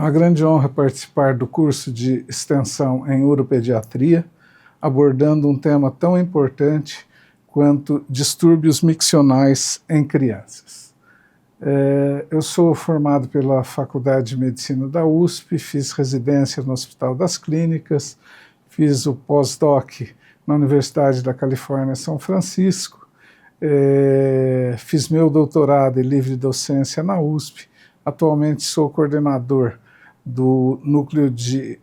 uma grande honra participar do curso de extensão em uropediatria, abordando um tema tão importante quanto distúrbios miccionais em crianças. Eu sou formado pela Faculdade de Medicina da USP, fiz residência no Hospital das Clínicas, fiz o pós-doc na Universidade da Califórnia, São Francisco, fiz meu doutorado em livre docência na USP. Atualmente sou coordenador do Núcleo de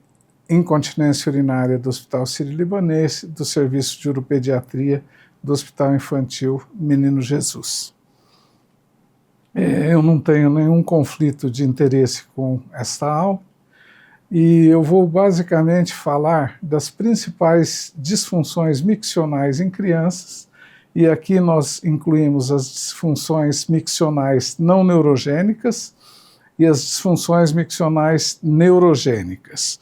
Incontinência Urinária do Hospital Sírio-Libanês, do Serviço de Uropediatria do Hospital Infantil Menino Jesus. Eu não tenho nenhum conflito de interesse com esta aula e eu vou basicamente falar das principais disfunções miccionais em crianças, e aqui nós incluímos as disfunções miccionais não neurogênicas e as disfunções miccionais neurogênicas.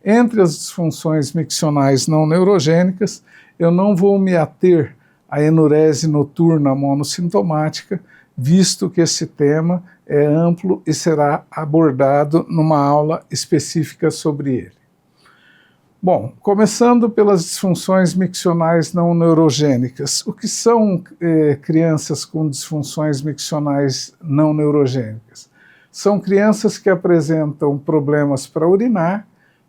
Entre as disfunções miccionais não neurogênicas, eu não vou me ater à enurese noturna monossintomática, visto que esse tema é amplo e será abordado numa aula específica sobre ele. Bom, começando pelas disfunções miccionais não neurogênicas. O que são crianças com disfunções miccionais não neurogênicas? São crianças que apresentam problemas para urinar,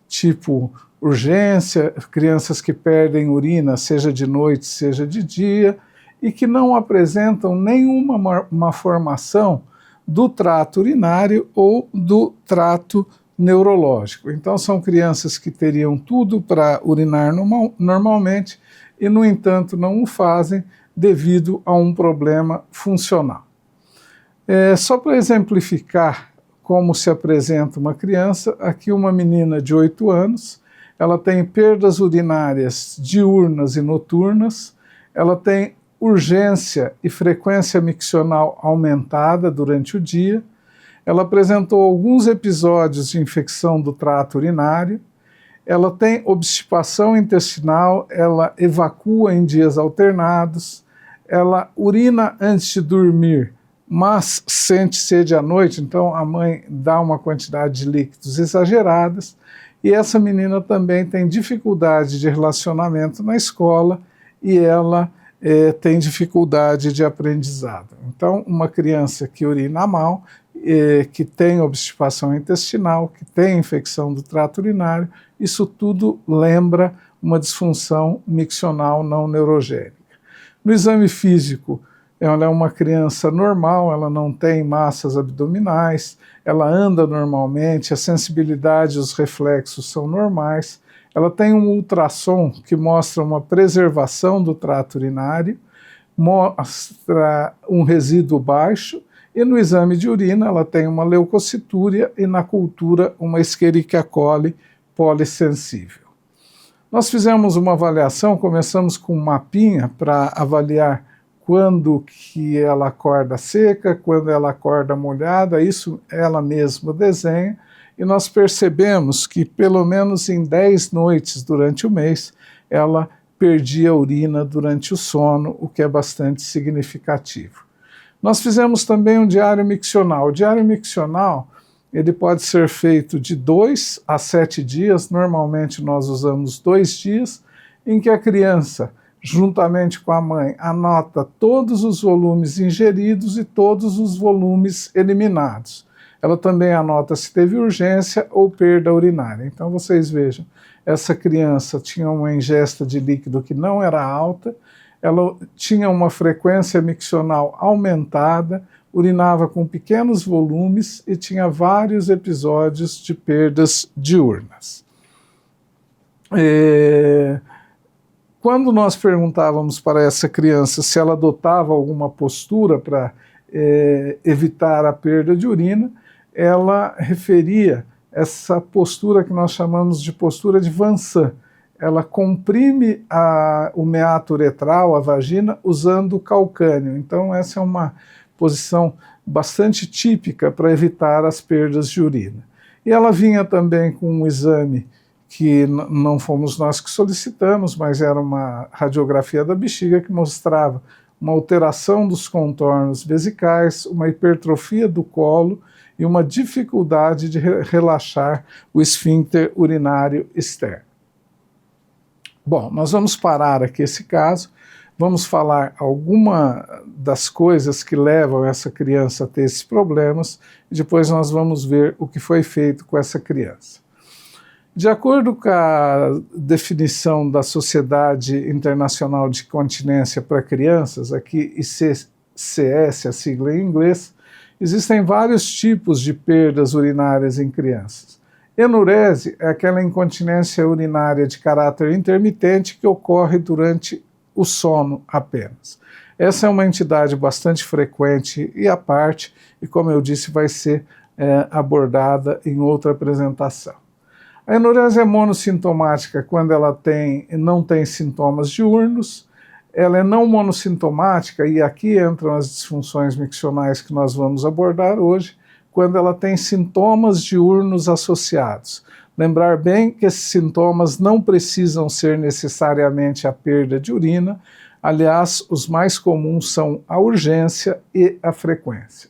tipo urgência, crianças que perdem urina, seja de noite, seja de dia, e que não apresentam nenhuma malformação do trato urinário ou do trato neurológico. Então são crianças que teriam tudo para urinar normalmente e, no entanto, não o fazem devido a um problema funcional. Só para exemplificar como se apresenta uma criança, aqui uma menina de 8 anos, ela tem perdas urinárias diurnas e noturnas, ela tem urgência e frequência miccional aumentada durante o dia, ela apresentou alguns episódios de infecção do trato urinário, ela tem obstipação intestinal, ela evacua em dias alternados, ela urina antes de dormir, mas sente sede à noite, então a mãe dá uma quantidade de líquidos exageradas, e essa menina também tem dificuldade de relacionamento na escola e ela tem dificuldade de aprendizado. Então, uma criança que urina mal, que tem obstipação intestinal, que tem infecção do trato urinário, isso tudo lembra uma disfunção miccional não neurogênica. No exame físico, ela é uma criança normal, ela não tem massas abdominais, ela anda normalmente, a sensibilidade e os reflexos são normais, ela tem um ultrassom que mostra uma preservação do trato urinário, mostra um resíduo baixo, e no exame de urina ela tem uma leucocitúria e na cultura uma Escherichia coli polissensível. Nós fizemos uma avaliação, começamos com um mapinha para avaliar quando que ela acorda seca, quando ela acorda molhada, isso ela mesma desenha, e nós percebemos que pelo menos em 10 noites durante o mês, ela perdia urina durante o sono, o que é bastante significativo. Nós fizemos também um diário miccional. O diário miccional, ele pode ser feito de 2 a 7 dias, normalmente nós usamos 2 dias, em que a criança, juntamente com a mãe, anota todos os volumes ingeridos e todos os volumes eliminados. Ela também anota se teve urgência ou perda urinária. Então vocês vejam, essa criança tinha uma ingesta de líquido que não era alta, ela tinha uma frequência miccional aumentada, urinava com pequenos volumes e tinha vários episódios de perdas diurnas. Quando nós perguntávamos para essa criança se ela adotava alguma postura para evitar a perda de urina, ela referia essa postura que nós chamamos de postura de Van Sant. Ela comprime o meato uretral, a vagina, usando o calcânio. Então essa é uma posição bastante típica para evitar as perdas de urina. E ela vinha também com um exame que não fomos nós que solicitamos, mas era uma radiografia da bexiga que mostrava uma alteração dos contornos vesicais, uma hipertrofia do colo e uma dificuldade de relaxar o esfíncter urinário externo. Bom, nós vamos parar aqui esse caso, vamos falar alguma das coisas que levam essa criança a ter esses problemas e depois nós vamos ver o que foi feito com essa criança. De acordo com a definição da Sociedade Internacional de Continência para Crianças, aqui ICCS, a sigla em inglês, existem vários tipos de perdas urinárias em crianças. Enurese é aquela incontinência urinária de caráter intermitente que ocorre durante o sono apenas. Essa é uma entidade bastante frequente e à parte, e como eu disse, vai ser abordada em outra apresentação. A enurese é monossintomática quando ela não tem sintomas diurnos, ela é não monossintomática, e aqui entram as disfunções miccionais que nós vamos abordar hoje, quando ela tem sintomas diurnos associados. Lembrar bem que esses sintomas não precisam ser necessariamente a perda de urina, aliás, os mais comuns são a urgência e a frequência.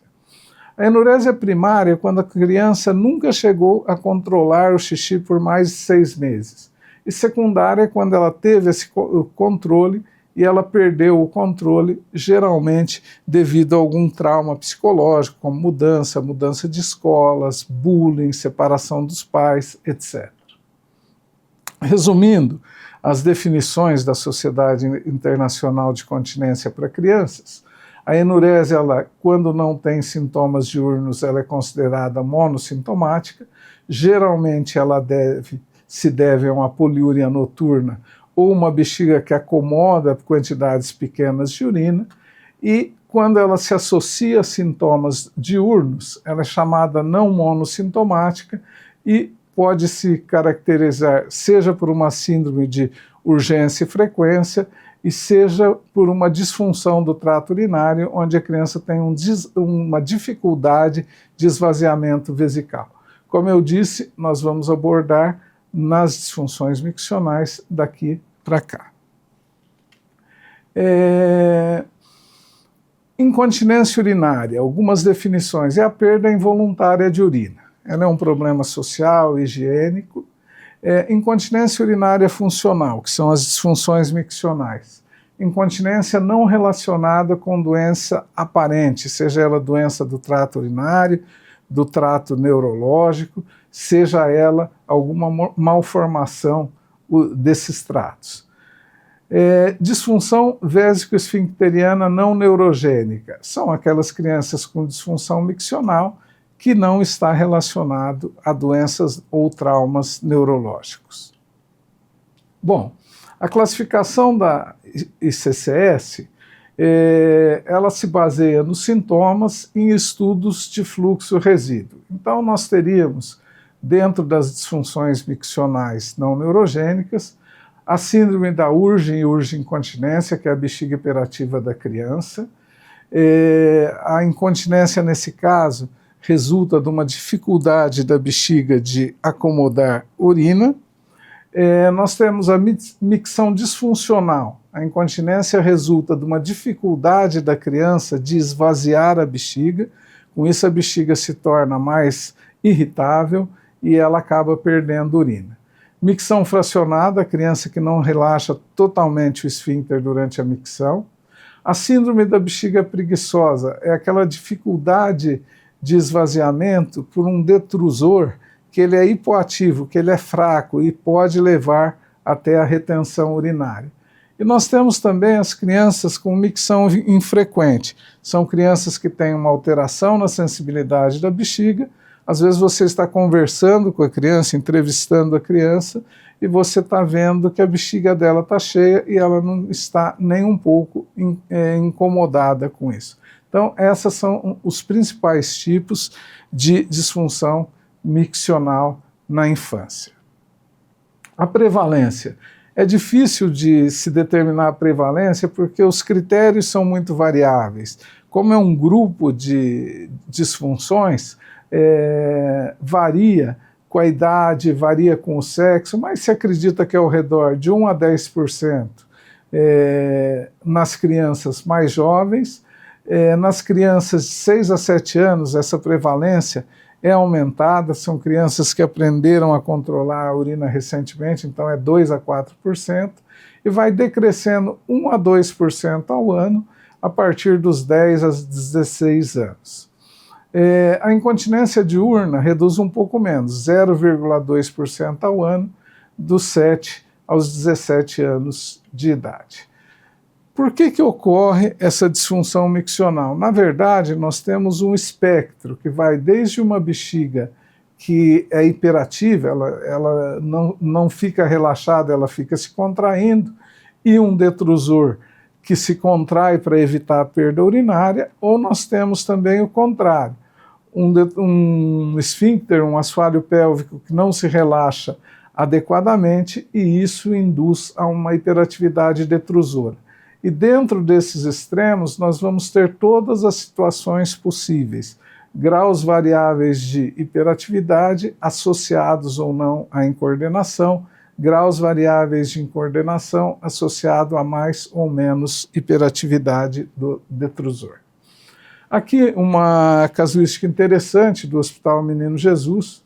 A enurésia primária é quando a criança nunca chegou a controlar o xixi por mais de 6 meses. E secundária é quando ela teve esse controle e ela perdeu o controle, geralmente devido a algum trauma psicológico, como mudança de escolas, bullying, separação dos pais, etc. Resumindo as definições da Sociedade Internacional de Continência para Crianças, a enurese, quando não tem sintomas diurnos, ela é considerada monossintomática. Geralmente ela se deve a uma poliúria noturna ou uma bexiga que acomoda quantidades pequenas de urina. E quando ela se associa a sintomas diurnos, ela é chamada não monossintomática e pode se caracterizar seja por uma síndrome de urgência e frequência, e seja por uma disfunção do trato urinário, onde a criança tem uma dificuldade de esvaziamento vesical. Como eu disse, nós vamos abordar nas disfunções miccionais daqui para cá. Incontinência urinária, algumas definições, é a perda involuntária de urina. Ela é um problema social, higiênico. Incontinência urinária funcional, que são as disfunções miccionais. Incontinência não relacionada com doença aparente, seja ela doença do trato urinário, do trato neurológico, seja ela alguma malformação desses tratos. Disfunção vésico-esfincteriana não neurogênica, são aquelas crianças com disfunção miccional que não está relacionado a doenças ou traumas neurológicos. Bom, a classificação da ICCS, ela se baseia nos sintomas em estudos de fluxo resíduo. Então nós teríamos, dentro das disfunções miccionais não neurogênicas, a síndrome da urgem e urge-incontinência, que é a bexiga hiperativa da criança. A incontinência, nesse caso, resulta de uma dificuldade da bexiga de acomodar urina. Nós temos a micção disfuncional. A incontinência resulta de uma dificuldade da criança de esvaziar a bexiga, com isso a bexiga se torna mais irritável e ela acaba perdendo urina. Micção fracionada, a criança que não relaxa totalmente o esfíncter durante a micção. A síndrome da bexiga preguiçosa é aquela dificuldade de esvaziamento por um detrusor que ele é hipoativo, que ele é fraco e pode levar até a retenção urinária. E nós temos também as crianças com micção infrequente. São crianças que têm uma alteração na sensibilidade da bexiga. Às vezes você está conversando com a criança, entrevistando a criança, e você está vendo que a bexiga dela está cheia e ela não está nem um pouco incomodada com isso. Então, esses são os principais tipos de disfunção miccional na infância. A prevalência. É difícil de se determinar a prevalência porque os critérios são muito variáveis. Como é um grupo de disfunções, varia com a idade, varia com o sexo, mas se acredita que é ao redor de 1 a 10% nas crianças mais jovens. Nas crianças de 6 a 7 anos, essa prevalência é aumentada, são crianças que aprenderam a controlar a urina recentemente, então é 2 a 4%, e vai decrescendo 1 a 2% ao ano, a partir dos 10 a 16 anos. A incontinência diurna reduz um pouco menos, 0,2% ao ano, dos 7 aos 17 anos de idade. Por que ocorre essa disfunção miccional? Na verdade, nós temos um espectro que vai desde uma bexiga que é hiperativa, ela não fica relaxada, ela fica se contraindo, e um detrusor que se contrai para evitar a perda urinária, ou nós temos também o contrário, um esfíncter, um assoalho pélvico que não se relaxa adequadamente, e isso induz a uma hiperatividade detrusora. E dentro desses extremos, nós vamos ter todas as situações possíveis, graus variáveis de hiperatividade associados ou não à incoordenação, graus variáveis de incoordenação associado a mais ou menos hiperatividade do detrusor. Aqui uma casuística interessante do Hospital Menino Jesus.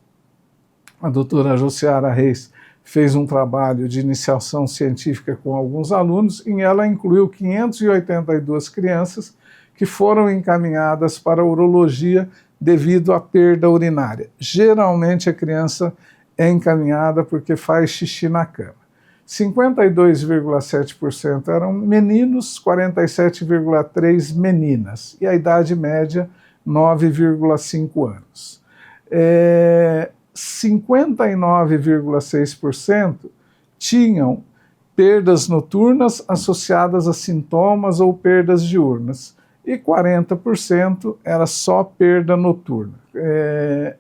A doutora Josiara Reis fez um trabalho de iniciação científica com alguns alunos, e ela incluiu 582 crianças que foram encaminhadas para a urologia devido à perda urinária. Geralmente a criança é encaminhada porque faz xixi na cama. 52,7% eram meninos, 47,3% meninas, e a idade média 9,5 anos. 59,6% tinham perdas noturnas associadas a sintomas ou perdas diurnas, e 40% era só perda noturna.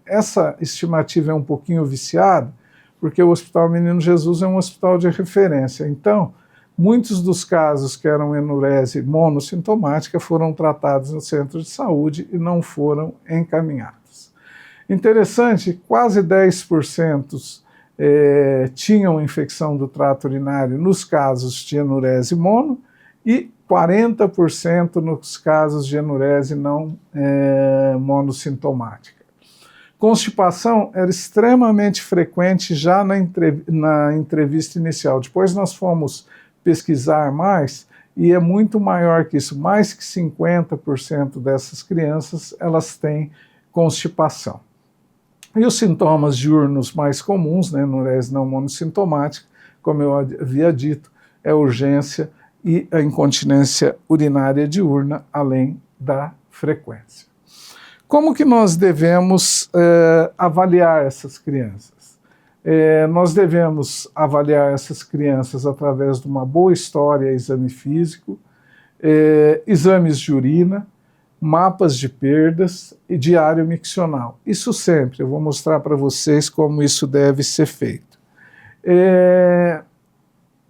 Essa estimativa é um pouquinho viciada, porque o Hospital Menino Jesus é um hospital de referência. Então, muitos dos casos que eram enurese monossintomática foram tratados no centro de saúde e não foram encaminhados. Interessante, quase 10% tinham infecção do trato urinário nos casos de enurese mono e 40% nos casos de enurese não monossintomática. Constipação era extremamente frequente já na entrevista inicial. Depois nós fomos pesquisar mais e é muito maior que isso. Mais que 50% dessas crianças, elas têm constipação. E os sintomas diurnos mais comuns, né, enurese não monossintomática, como eu havia dito, é urgência e a incontinência urinária diurna, além da frequência. Como que nós devemos avaliar essas crianças? Nós devemos avaliar essas crianças através de uma boa história, exame físico, exames de urina, mapas de perdas e diário miccional. Isso sempre, eu vou mostrar para vocês como isso deve ser feito.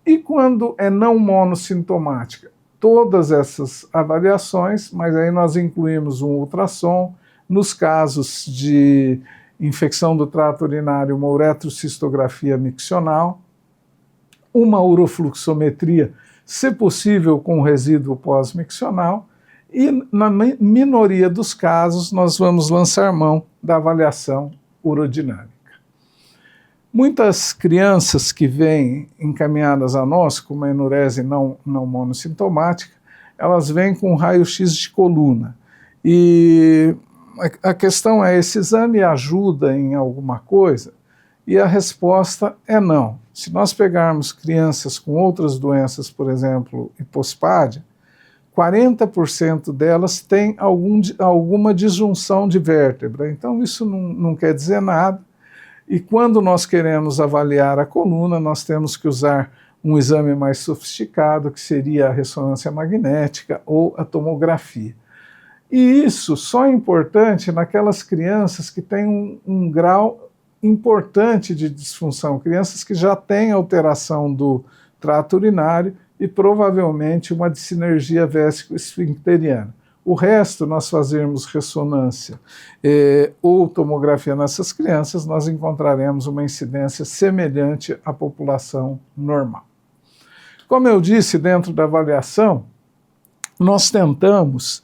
E quando é não monossintomática? Todas essas avaliações, mas aí nós incluímos um ultrassom, nos casos de infecção do trato urinário, uma uretrocistografia miccional, uma urofluxometria, se possível com resíduo pós-miccional, e na minoria dos casos nós vamos lançar mão da avaliação urodinâmica. Muitas crianças que vêm encaminhadas a nós com uma enurese não monossintomática, elas vêm com raio-x de coluna. E a questão é, esse exame ajuda em alguma coisa? E a resposta é não. Se nós pegarmos crianças com outras doenças, por exemplo, hipospádia, 40% delas têm alguma disjunção de vértebra. Então isso não quer dizer nada. E quando nós queremos avaliar a coluna, nós temos que usar um exame mais sofisticado, que seria a ressonância magnética ou a tomografia. E isso só é importante naquelas crianças que têm um grau importante de disfunção, crianças que já têm alteração do trato urinário e provavelmente uma dissinergia vésico-esfincteriana. O resto, nós fazermos ressonância ou tomografia nessas crianças, nós encontraremos uma incidência semelhante à população normal. Como eu disse, dentro da avaliação, nós tentamos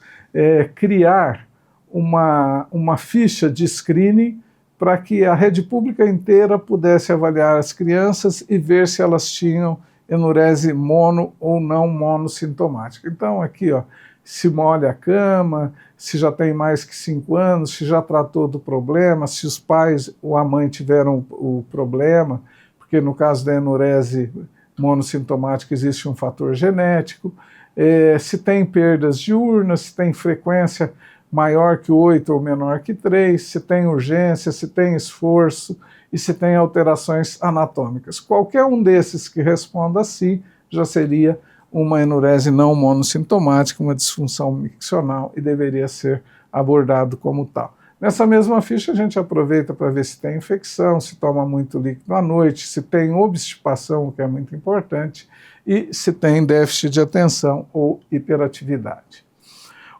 criar uma ficha de screening para que a rede pública inteira pudesse avaliar as crianças e ver se elas tinham enurese mono ou não monossintomática. Então aqui, ó, se molha a cama, se já tem mais que 5 anos, se já tratou do problema, se os pais ou a mãe tiveram o problema, porque no caso da enurese monossintomática existe um fator genético, se tem perdas diurnas, se tem frequência maior que 8 ou menor que 3, se tem urgência, se tem esforço e se tem alterações anatômicas. Qualquer um desses que responda sim, já seria uma enurese não monossintomática, uma disfunção miccional e deveria ser abordado como tal. Nessa mesma ficha a gente aproveita para ver se tem infecção, se toma muito líquido à noite, se tem obstipação, o que é muito importante, e se tem déficit de atenção ou hiperatividade.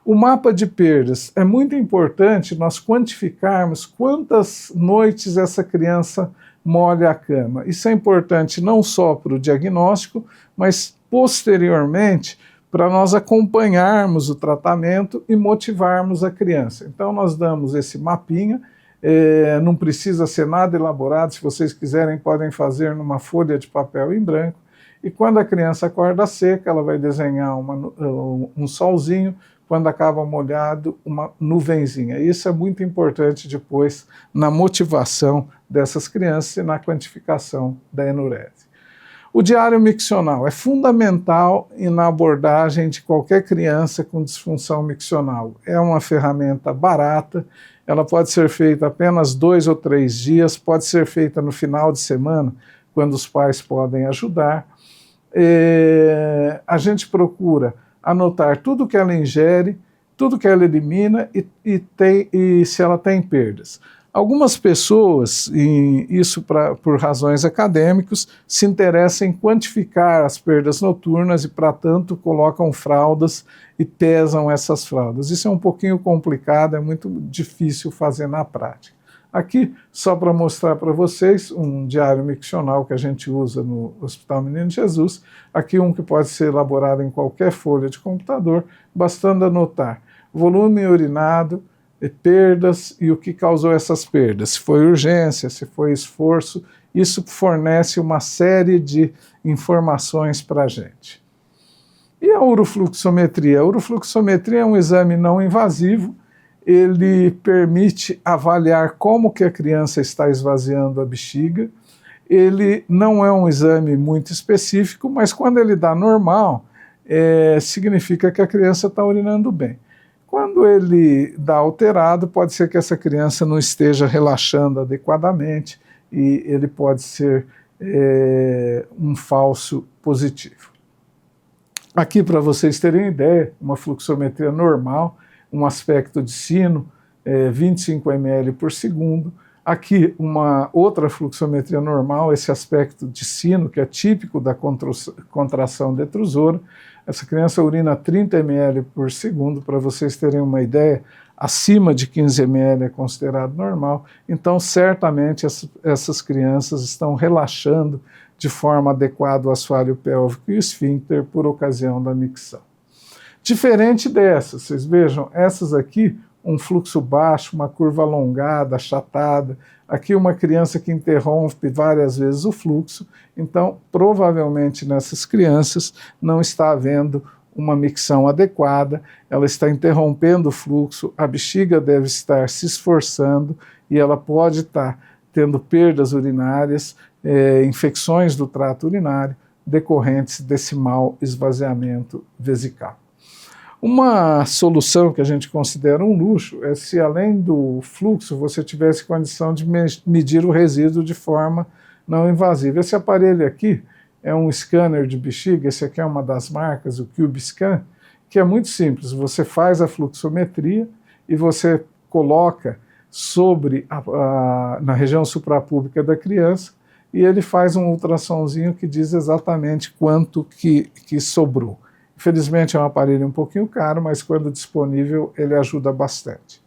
O mapa de perdas é muito importante nós quantificarmos quantas noites essa criança molha a cama. Isso é importante não só para o diagnóstico, mas posteriormente para nós acompanharmos o tratamento e motivarmos a criança. Então nós damos esse mapinha, não precisa ser nada elaborado, se vocês quiserem podem fazer numa folha de papel em branco, e quando a criança acorda seca, ela vai desenhar um solzinho, quando acaba molhado, uma nuvenzinha. Isso é muito importante depois na motivação dessas crianças e na quantificação da enurese. O diário miccional é fundamental na abordagem de qualquer criança com disfunção miccional. É uma ferramenta barata, ela pode ser feita apenas 2 ou 3 dias, pode ser feita no final de semana, quando os pais podem ajudar. A gente procura anotar tudo que ela ingere, tudo que ela elimina e se ela tem perdas. Algumas pessoas, isso por razões acadêmicas, se interessam em quantificar as perdas noturnas e, para tanto, colocam fraldas e pesam essas fraldas. Isso é um pouquinho complicado, é muito difícil fazer na prática. Aqui, só para mostrar para vocês, um diário miccional que a gente usa no Hospital Menino Jesus, aqui um que pode ser elaborado em qualquer folha de computador, bastando anotar volume urinado, perdas e o que causou essas perdas, se foi urgência, se foi esforço, isso fornece uma série de informações para a gente. E a urofluxometria? A urofluxometria é um exame não invasivo, ele permite avaliar como que a criança está esvaziando a bexiga, ele não é um exame muito específico, mas quando ele dá normal, significa que a criança está urinando bem. Quando ele dá alterado, pode ser que essa criança não esteja relaxando adequadamente e ele pode ser um falso positivo. Aqui, para vocês terem ideia, uma fluxometria normal, um aspecto de sino, 25 ml por segundo. Aqui, uma outra fluxometria normal, esse aspecto de sino, que é típico da contração detrusora. Essa criança urina 30 ml por segundo, para vocês terem uma ideia, acima de 15 ml é considerado normal. Então, certamente, essas crianças estão relaxando de forma adequada o assoalho pélvico e o esfíncter por ocasião da micção. Diferente dessas, vocês vejam, essas aqui, um fluxo baixo, uma curva alongada, achatada, aqui uma criança que interrompe várias vezes o fluxo, então provavelmente nessas crianças não está havendo uma micção adequada, ela está interrompendo o fluxo, a bexiga deve estar se esforçando e ela pode estar tendo perdas urinárias, infecções do trato urinário decorrentes desse mau esvaziamento vesical. Uma solução que a gente considera um luxo é se, além do fluxo, você tivesse condição de medir o resíduo de forma não invasiva. Esse aparelho aqui é um scanner de bexiga, esse aqui é uma das marcas, o CubeScan, que é muito simples. Você faz a fluxometria e você coloca na região suprapúbica da criança e ele faz um ultrassomzinho que diz exatamente quanto que sobrou. Infelizmente é um aparelho um pouquinho caro, mas quando disponível ele ajuda bastante.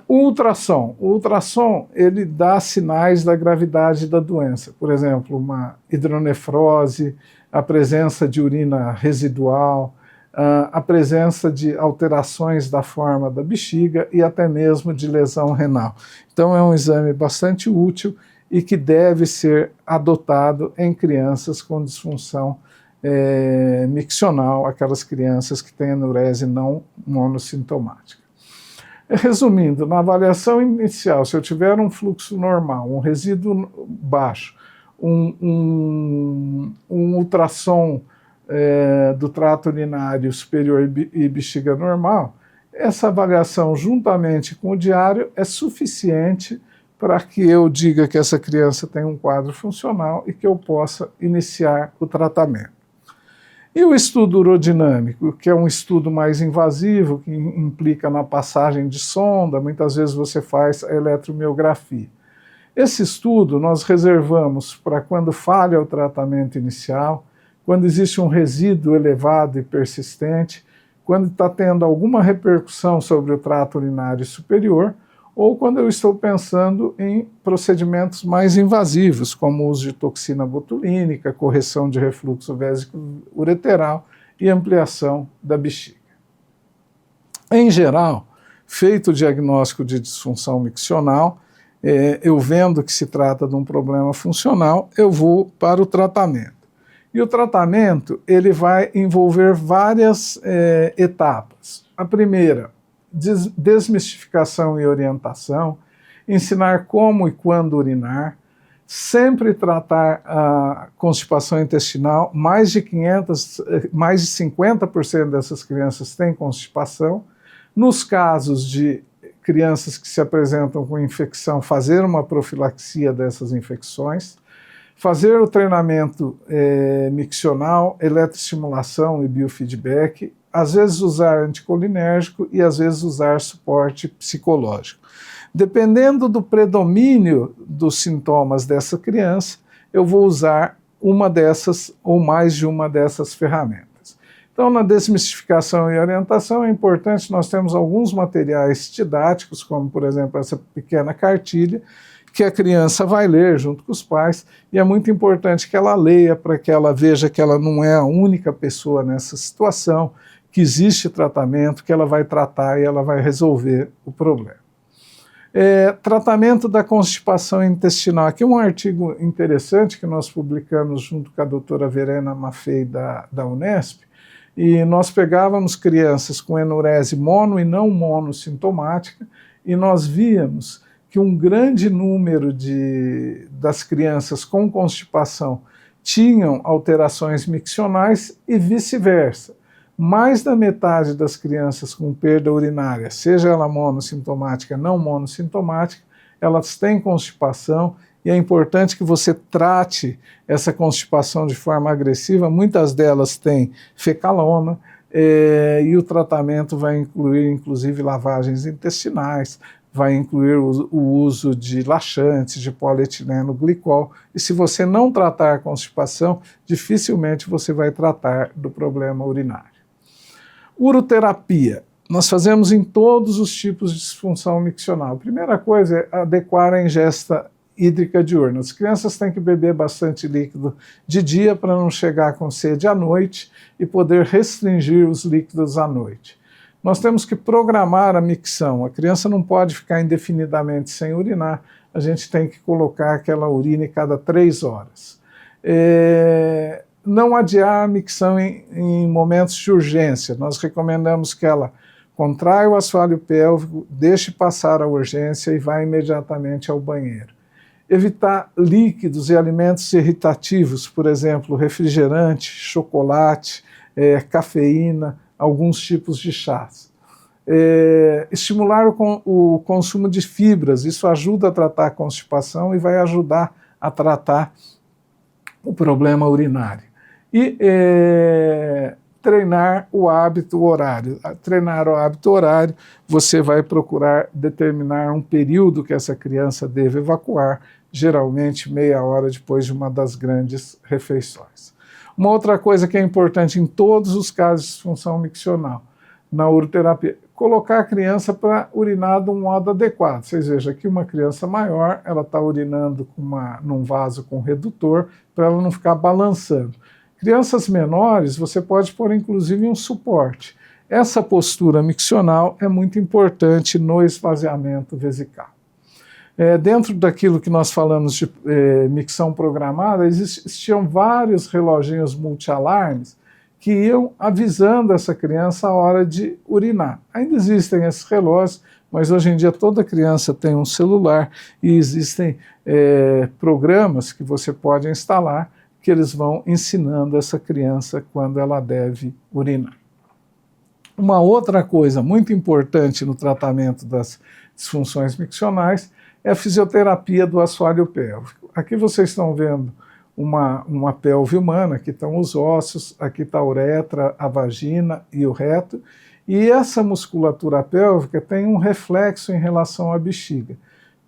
O ultrassom ele dá sinais da gravidade da doença, por exemplo, uma hidronefrose, a presença de urina residual, a presença de alterações da forma da bexiga e até mesmo de lesão renal. Então é um exame bastante útil e que deve ser adotado em crianças com disfunção miccional, aquelas crianças que têm anurese não monossintomática. Resumindo, na avaliação inicial, se eu tiver um fluxo normal, um resíduo baixo, um ultrassom do trato urinário superior e bexiga normal, essa avaliação juntamente com o diário é suficiente para que eu diga que essa criança tem um quadro funcional e que eu possa iniciar o tratamento. E o estudo urodinâmico, que é um estudo mais invasivo, que implica na passagem de sonda, muitas vezes você faz a eletromiografia. Esse estudo nós reservamos para quando falha o tratamento inicial, quando existe um resíduo elevado e persistente, quando está tendo alguma repercussão sobre o trato urinário superior, ou quando eu estou pensando em procedimentos mais invasivos, como o uso de toxina botulínica, correção de refluxo vésico-ureteral e ampliação da bexiga. Em geral, feito o diagnóstico de disfunção miccional, eu vendo que se trata de um problema funcional, eu vou para o tratamento. E o tratamento ele vai envolver várias etapas. A primeira, desmistificação e orientação, ensinar como e quando urinar, sempre tratar a constipação intestinal, mais de 50% dessas crianças têm constipação. Nos casos de crianças que se apresentam com infecção, fazer uma profilaxia dessas infecções, fazer o treinamento miccional, eletroestimulação e biofeedback, às vezes usar anticolinérgico e às vezes usar suporte psicológico. Dependendo do predomínio dos sintomas dessa criança, eu vou usar uma dessas ou mais de uma dessas ferramentas. Então, na desmistificação e orientação é importante, nós temos alguns materiais didáticos, como por exemplo essa pequena cartilha, que a criança vai ler junto com os pais, e é muito importante que ela leia para que ela veja que ela não é a única pessoa nessa situação, que existe tratamento, que ela vai tratar e ela vai resolver o problema. Tratamento da constipação intestinal. Aqui um artigo interessante que nós publicamos junto com a doutora Verena Maffei da Unesp, e nós pegávamos crianças com enurese mono e não monossintomática, e nós víamos que um grande número das crianças com constipação tinham alterações miccionais e vice-versa. Mais da metade das crianças com perda urinária, seja ela monossintomática, não monossintomática, elas têm constipação, e é importante que você trate essa constipação de forma agressiva. Muitas delas têm fecalona, e o tratamento vai incluir, inclusive, lavagens intestinais, vai incluir o uso de laxantes, de polietileno glicol, e se você não tratar a constipação, dificilmente você vai tratar do problema urinário. Uroterapia. Nós fazemos em todos os tipos de disfunção miccional. A primeira coisa é adequar a ingesta hídrica diurna. As crianças têm que beber bastante líquido de dia para não chegar com sede à noite e poder restringir os líquidos à noite. Nós temos que programar a micção. A criança não pode ficar indefinidamente sem urinar, a gente tem que colocar aquela urina cada 3 horas. Não adiar a micção em momentos de urgência. Nós recomendamos que ela contraia o assoalho pélvico, deixe passar a urgência e vá imediatamente ao banheiro. Evitar líquidos e alimentos irritativos, por exemplo, refrigerante, chocolate, cafeína, alguns tipos de chás. Estimular o consumo de fibras, isso ajuda a tratar a constipação e vai ajudar a tratar o problema urinário. E treinar o hábito horário. Treinar o hábito horário, você vai procurar determinar um período que essa criança deve evacuar, geralmente meia hora depois de uma das grandes refeições. Uma outra coisa que é importante em todos os casos de disfunção miccional, na uroterapia? Colocar a criança para urinar de um modo adequado. Vocês vejam aqui uma criança maior, ela está urinando num vaso com redutor, para ela não ficar balançando. Crianças menores, você pode pôr inclusive um suporte. Essa postura miccional é muito importante no esvaziamento vesical. Dentro daquilo que nós falamos de micção programada, existiam vários reloginhos multialarmes que iam avisando essa criança a hora de urinar. Ainda existem esses relógios, mas hoje em dia toda criança tem um celular e existem programas que você pode instalar que eles vão ensinando essa criança quando ela deve urinar. Uma outra coisa muito importante no tratamento das disfunções miccionais é a fisioterapia do assoalho pélvico. Aqui vocês estão vendo uma pelve humana, aqui estão os ossos, aqui está a uretra, a vagina e o reto, e essa musculatura pélvica tem um reflexo em relação à bexiga.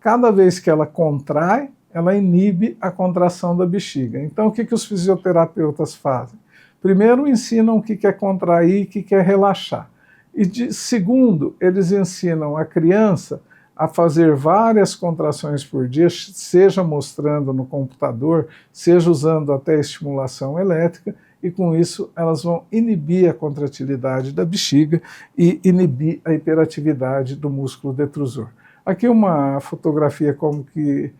Cada vez que ela contrai, ela inibe a contração da bexiga. Então, o que os fisioterapeutas fazem? Primeiro, ensinam o que é contrair e o que é relaxar. E segundo, eles ensinam a criança a fazer várias contrações por dia, seja mostrando no computador, seja usando até estimulação elétrica, e com isso elas vão inibir a contratilidade da bexiga e inibir a hiperatividade do músculo detrusor. Aqui uma fotografia como que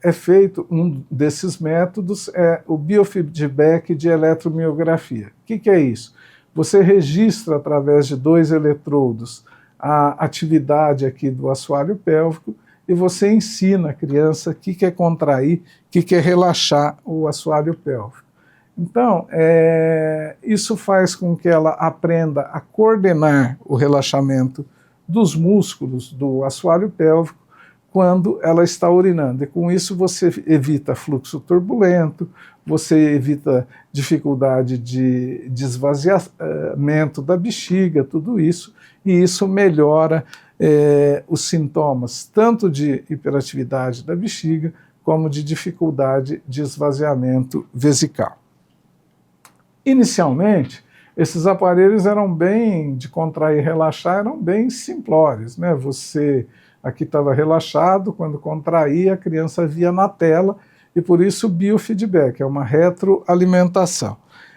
é feito um desses métodos, é o biofeedback de eletromiografia. O que é isso? Você registra através de 2 eletrodos a atividade aqui do assoalho pélvico e você ensina a criança o que é contrair, o que é relaxar o assoalho pélvico. Então, isso faz com que ela aprenda a coordenar o relaxamento dos músculos do assoalho pélvico quando ela está urinando. E com isso você evita fluxo turbulento, você evita dificuldade de esvaziamento da bexiga, tudo isso, e isso melhora os sintomas tanto de hiperatividade da bexiga como de dificuldade de esvaziamento vesical. Inicialmente, esses aparelhos eram bem, de contrair e relaxar, eram bem simplórios, né? Você aqui estava relaxado, quando contraía, a criança via na tela, e por isso o biofeedback, é uma retroalimentação.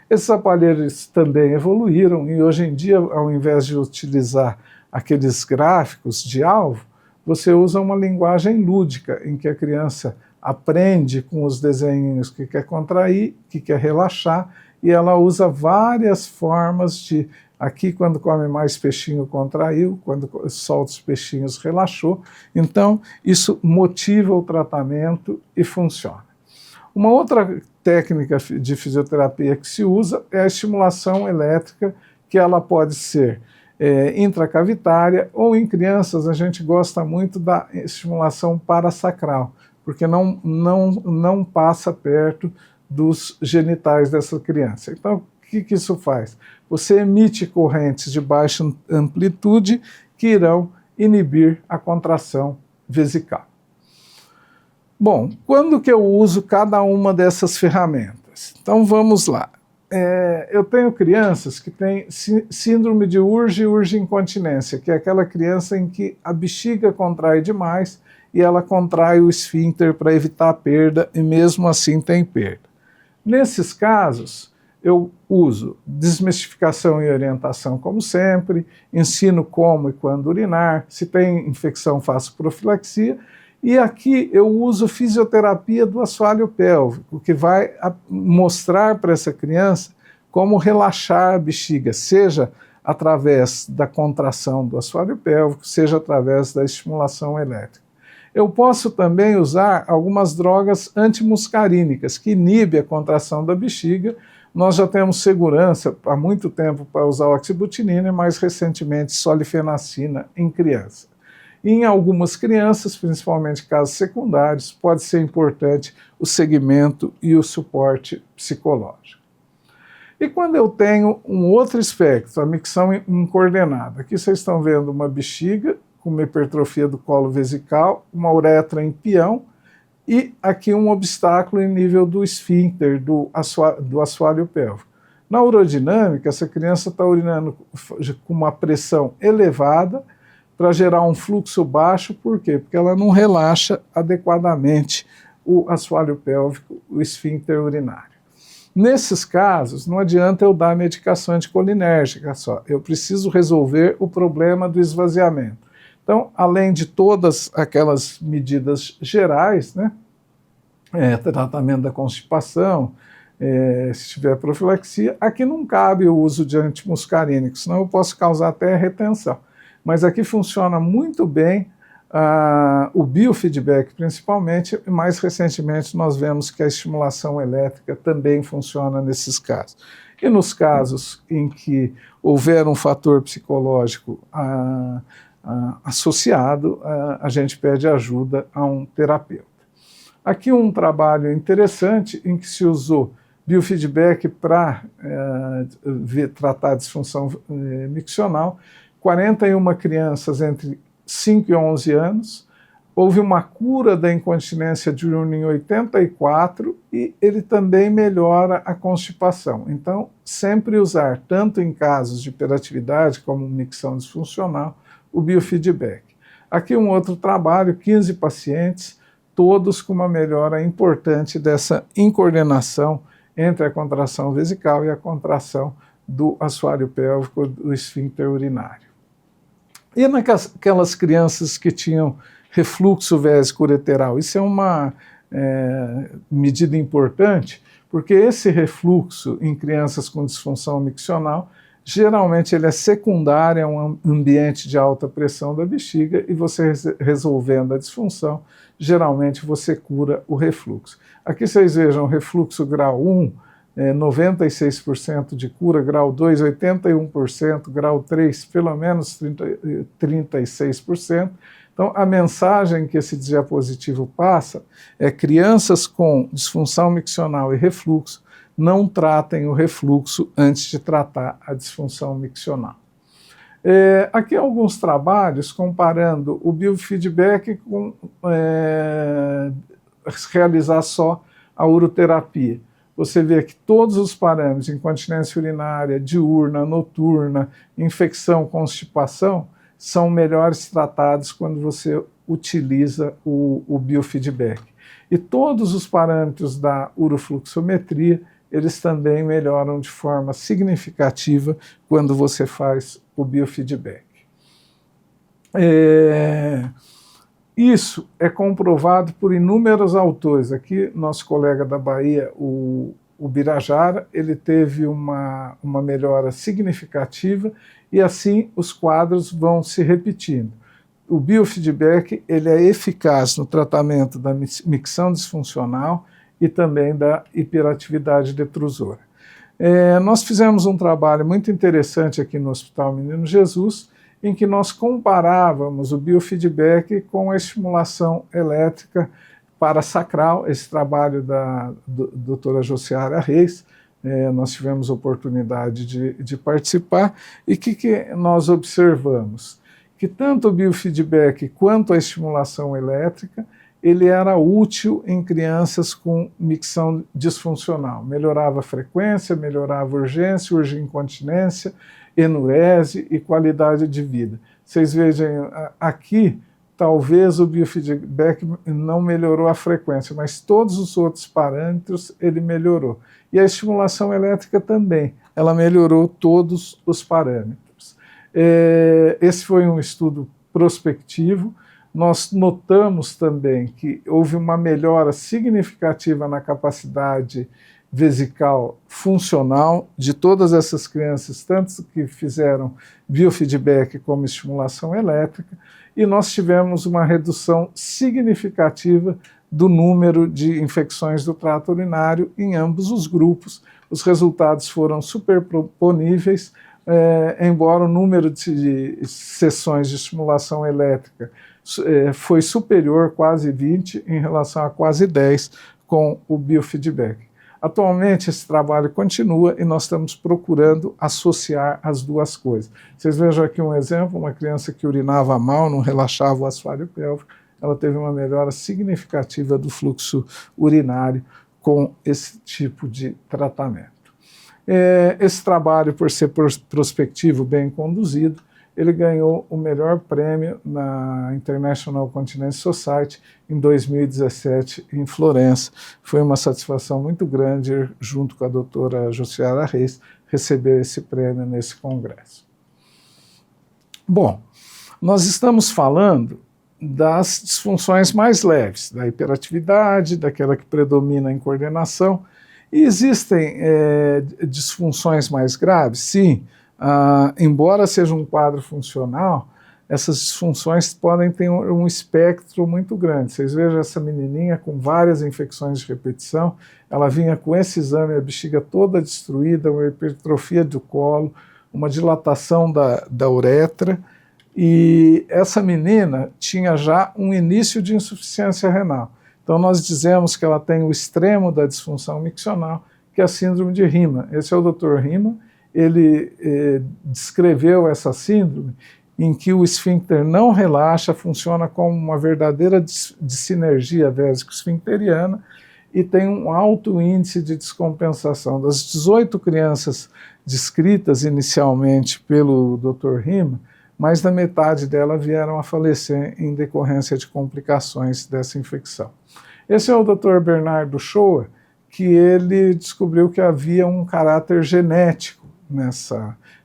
Esses aparelhos também evoluíram, e hoje em dia, ao invés de utilizar aqueles gráficos de alvo, você usa uma linguagem lúdica, em que a criança aprende com os desenhos que quer contrair, que quer relaxar, e ela usa várias formas de, aqui quando come mais peixinho contraiu, quando solta os peixinhos relaxou. Então isso motiva o tratamento e funciona. Uma outra técnica de fisioterapia que se usa é a estimulação elétrica, que ela pode ser intracavitária, ou em crianças a gente gosta muito da estimulação parasacral, porque não passa perto dos genitais dessa criança. Então, o que isso faz? Você emite correntes de baixa amplitude que irão inibir a contração vesical. Bom, quando que eu uso cada uma dessas ferramentas? Então, vamos lá. Eu tenho crianças que têm síndrome de urge-incontinência, que é aquela criança em que a bexiga contrai demais e ela contrai o esfíncter para evitar a perda, e mesmo assim tem perda. Nesses casos, eu uso desmistificação e orientação como sempre, ensino como e quando urinar, se tem infecção faço profilaxia, e aqui eu uso fisioterapia do assoalho pélvico, que vai mostrar para essa criança como relaxar a bexiga, seja através da contração do assoalho pélvico, seja através da estimulação elétrica. Eu posso também usar algumas drogas antimuscarínicas, que inibem a contração da bexiga. Nós já temos segurança há muito tempo para usar oxibutinina e mais recentemente solifenacina em criança. E em algumas crianças, principalmente casos secundários, pode ser importante o segmento e o suporte psicológico. E quando eu tenho um outro espectro, a micção incoordenada, aqui vocês estão vendo uma bexiga com uma hipertrofia do colo vesical, uma uretra em peão, e aqui um obstáculo em nível do esfíncter, do assoalho pélvico. Na urodinâmica, essa criança está urinando com uma pressão elevada para gerar um fluxo baixo, por quê? Porque ela não relaxa adequadamente o assoalho pélvico, o esfíncter urinário. Nesses casos, não adianta eu dar medicação anticolinérgica só, eu preciso resolver o problema do esvaziamento. Então, além de todas aquelas medidas gerais, né, tratamento da constipação, se tiver profilaxia, aqui não cabe o uso de antimuscarínicos, senão eu posso causar até retenção. Mas aqui funciona muito bem o biofeedback, principalmente, e mais recentemente nós vemos que a estimulação elétrica também funciona nesses casos. E nos casos em que houver um fator psicológico associado, a gente pede ajuda a um terapeuta. Aqui um trabalho interessante em que se usou biofeedback para tratar a disfunção miccional, 41 crianças entre 5 e 11 anos, houve uma cura da incontinência diurna em 84 e ele também melhora a constipação. Então, sempre usar, tanto em casos de hiperatividade como micção disfuncional, o biofeedback. Aqui um outro trabalho, 15 pacientes, todos com uma melhora importante dessa incoordenação entre a contração vesical e a contração do assoalho pélvico do esfíncter urinário. E naquelas crianças que tinham refluxo vésico-ureteral? Isso é uma medida importante, porque esse refluxo em crianças com disfunção miccional, geralmente ele é secundário a um ambiente de alta pressão da bexiga e você resolvendo a disfunção, geralmente você cura o refluxo. Aqui vocês vejam o refluxo grau 1, 96% de cura, grau 2, 81%, grau 3, pelo menos 36%. Então, a mensagem que esse diapositivo passa é crianças com disfunção miccional e refluxo não tratem o refluxo antes de tratar a disfunção miccional. Aqui alguns trabalhos comparando o biofeedback com realizar só a uroterapia. Você vê que todos os parâmetros, incontinência urinária, diurna, noturna, infecção, constipação, são melhores tratados quando você utiliza o biofeedback. E todos os parâmetros da urofluxometria, eles também melhoram de forma significativa quando você faz o biofeedback. Isso é comprovado por inúmeros autores. Aqui, nosso colega da Bahia, o Birajara, ele teve uma melhora significativa e assim os quadros vão se repetindo. O biofeedback ele é eficaz no tratamento da micção disfuncional e também da hiperatividade detrusora. Nós fizemos um trabalho muito interessante aqui no Hospital Menino Jesus, em que nós comparávamos o biofeedback com a estimulação elétrica parasacral, esse trabalho da doutora Josiara Reis, nós tivemos oportunidade de participar, e o que nós observamos? Que tanto o biofeedback quanto a estimulação elétrica, ele era útil em crianças com micção disfuncional, melhorava a frequência, melhorava a urgência, incontinência, enurese e qualidade de vida. Vocês vejam aqui, talvez o biofeedback não melhorou a frequência, mas todos os outros parâmetros ele melhorou. E a estimulação elétrica também, ela melhorou todos os parâmetros. Esse foi um estudo prospectivo. Nós notamos também que houve uma melhora significativa na capacidade vesical funcional de todas essas crianças, tanto que fizeram biofeedback como estimulação elétrica, e nós tivemos uma redução significativa do número de infecções do trato urinário em ambos os grupos. Os resultados foram superponíveis, embora o número de sessões de estimulação elétrica foi superior, quase 20, em relação a quase 10 com o biofeedback. Atualmente esse trabalho continua e nós estamos procurando associar as duas coisas. Vocês vejam aqui um exemplo, uma criança que urinava mal, não relaxava o assoalho pélvico, ela teve uma melhora significativa do fluxo urinário com esse tipo de tratamento. Esse trabalho, por ser prospectivo, bem conduzido, ele ganhou o melhor prêmio na International Continence Society em 2017 em Florença. Foi uma satisfação muito grande, junto com a doutora Jussiara Reis, receber esse prêmio nesse congresso. Bom, nós estamos falando das disfunções mais leves, da hiperatividade, daquela que predomina em coordenação. E existem disfunções mais graves? Sim. Embora seja um quadro funcional, essas disfunções podem ter um espectro muito grande. Vocês vejam essa menininha com várias infecções de repetição, ela vinha com esse exame, a bexiga toda destruída, uma hipertrofia do colo, uma dilatação da uretra, e essa menina tinha já um início de insuficiência renal. Então nós dizemos que ela tem o extremo da disfunção miccional, que é a síndrome de Riemann. Esse é o Dr. Riemann, ele descreveu essa síndrome em que o esfíncter não relaxa, funciona como uma verdadeira de sinergia vésico-esfincteriana e tem um alto índice de descompensação. Das 18 crianças descritas inicialmente pelo Dr. Riemann, mais da metade delas vieram a falecer em decorrência de complicações dessa infecção. Esse é o Dr. Bernardo Shoa, que ele descobriu que havia um caráter genético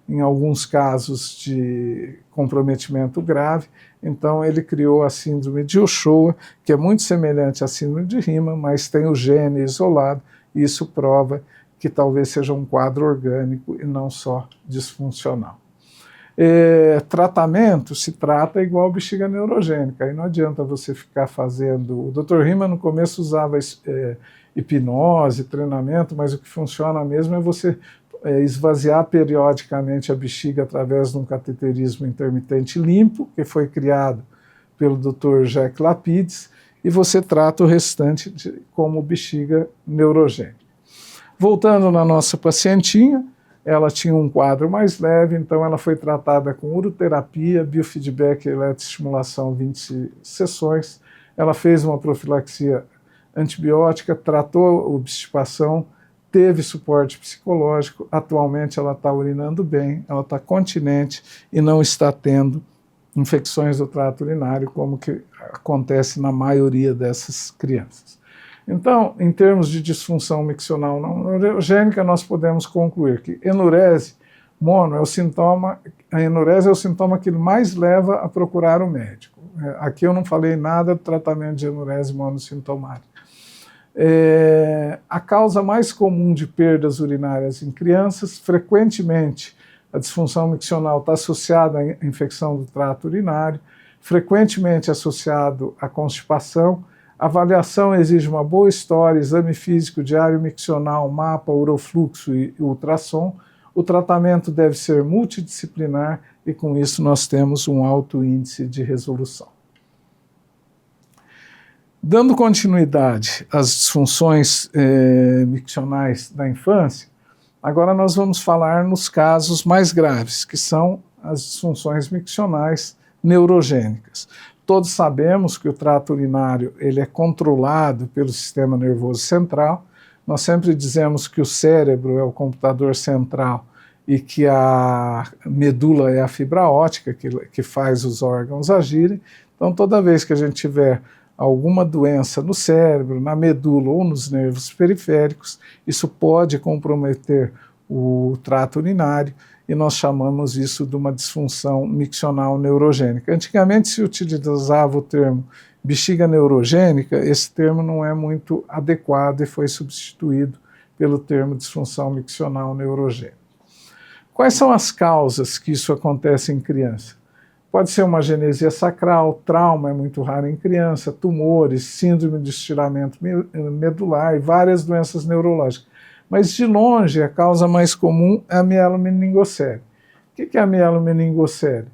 em alguns casos de comprometimento grave, então ele criou a síndrome de Ochoa, que é muito semelhante à síndrome de Riemann, mas tem o gene isolado, e isso prova que talvez seja um quadro orgânico e não só disfuncional. Tratamento se trata igual bexiga neurogênica, aí não adianta você ficar fazendo... O Dr. Riemann no começo usava hipnose, treinamento, mas o que funciona mesmo é você esvaziar periodicamente a bexiga através de um cateterismo intermitente limpo, que foi criado pelo Dr. Jacques Lapides, e você trata o restante como bexiga neurogênica. Voltando na nossa pacientinha, ela tinha um quadro mais leve, então ela foi tratada com uroterapia, biofeedback e eletroestimulação 20 sessões. Ela fez uma profilaxia antibiótica, tratou obstipação, teve suporte psicológico. Atualmente ela está urinando bem, ela está continente e não está tendo infecções do trato urinário, como que acontece na maioria dessas crianças. Então, em termos de disfunção miccional não neurogênica, nós podemos concluir que enurese mono é o sintoma, a enurese é o sintoma que mais leva a procurar o médico. Aqui eu não falei nada do tratamento de enurese monossintomática. A causa mais comum de perdas urinárias em crianças, frequentemente a disfunção miccional está associada à infecção do trato urinário, frequentemente associado à constipação. A avaliação exige uma boa história, exame físico, diário miccional, mapa, urofluxo e ultrassom. O tratamento deve ser multidisciplinar e com isso nós temos um alto índice de resolução. Dando continuidade às disfunções miccionais da infância, agora nós vamos falar nos casos mais graves, que são as disfunções miccionais neurogênicas. Todos sabemos que o trato urinário ele é controlado pelo sistema nervoso central. Nós sempre dizemos que o cérebro é o computador central e que a medula é a fibra óptica que faz os órgãos agirem. Então, toda vez que a gente tiver alguma doença no cérebro, na medula ou nos nervos periféricos, isso pode comprometer o trato urinário, e nós chamamos isso de uma disfunção miccional neurogênica. Antigamente se utilizava o termo bexiga neurogênica, esse termo não é muito adequado e foi substituído pelo termo disfunção miccional neurogênica. Quais são as causas que isso acontece em criança? Pode ser uma genesia sacral, trauma é muito raro em criança, tumores, síndrome de estiramento medular e várias doenças neurológicas. Mas, de longe, a causa mais comum é a mielomeningocele. O que é a mielomeningocele?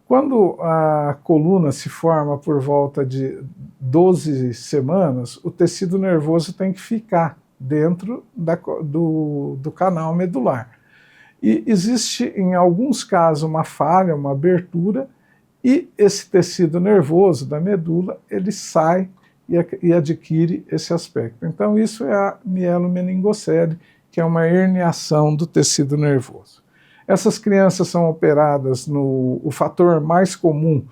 Quando a coluna se forma por volta de 12 semanas, o tecido nervoso tem que ficar dentro do canal medular. E existe, em alguns casos, uma falha, uma abertura, e esse tecido nervoso da medula, ele sai e adquire esse aspecto. Então isso é a mielomeningocele, que que é uma herniação do tecido nervoso. Essas crianças são operadas o fator mais comum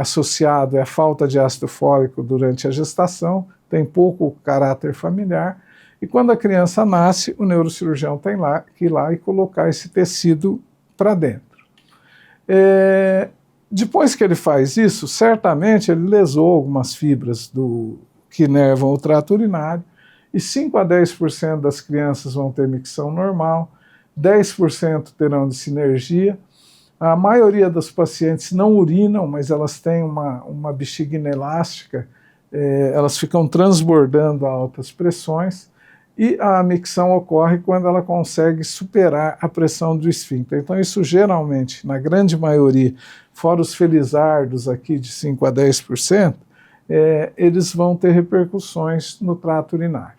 associado é a falta de ácido fólico durante a gestação, tem pouco caráter familiar, e quando a criança nasce, o neurocirurgião tem que ir lá e colocar esse tecido para dentro. Depois que ele faz isso, certamente ele lesou algumas fibras que inervam o trato urinário, e 5 a 10% das crianças vão ter micção normal, 10% terão dissinergia. A maioria dos pacientes não urinam, mas elas têm uma bexiga inelástica, elas ficam transbordando a altas pressões, e a micção ocorre quando ela consegue superar a pressão do esfíncter. Então isso geralmente, na grande maioria, fora os felizardos aqui de 5 a 10%, eles vão ter repercussões no trato urinário.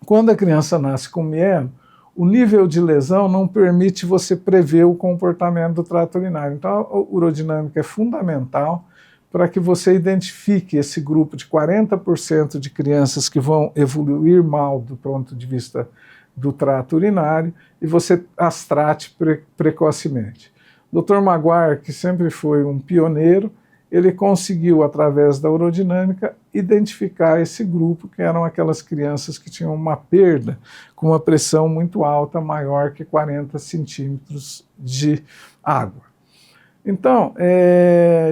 Quando a criança nasce com mielo, o nível de lesão não permite você prever o comportamento do trato urinário. Então a urodinâmica é fundamental para que você identifique esse grupo de 40% de crianças que vão evoluir mal do ponto de vista do trato urinário e você as trate precocemente. O Dr. Maguire, que sempre foi um pioneiro, ele conseguiu, através da urodinâmica, identificar esse grupo, que eram aquelas crianças que tinham uma perda com uma pressão muito alta, maior que 40 centímetros de água. Então,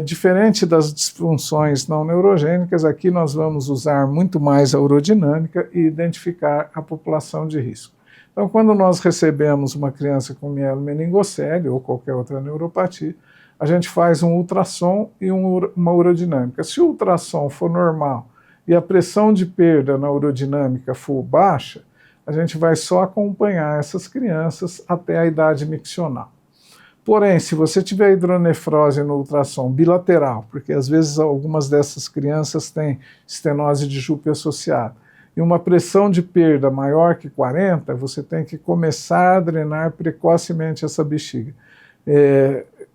diferente das disfunções não neurogênicas, aqui nós vamos usar muito mais a urodinâmica e identificar a população de risco. Então, quando nós recebemos uma criança com mielo meningocele ou qualquer outra neuropatia, a gente faz um ultrassom e uma urodinâmica. Se o ultrassom for normal e a pressão de perda na urodinâmica for baixa, a gente vai só acompanhar essas crianças até a idade miccional. Porém, se você tiver hidronefrose no ultrassom bilateral, porque às vezes algumas dessas crianças têm estenose de Jupe associada, e uma pressão de perda maior que 40, você tem que começar a drenar precocemente essa bexiga.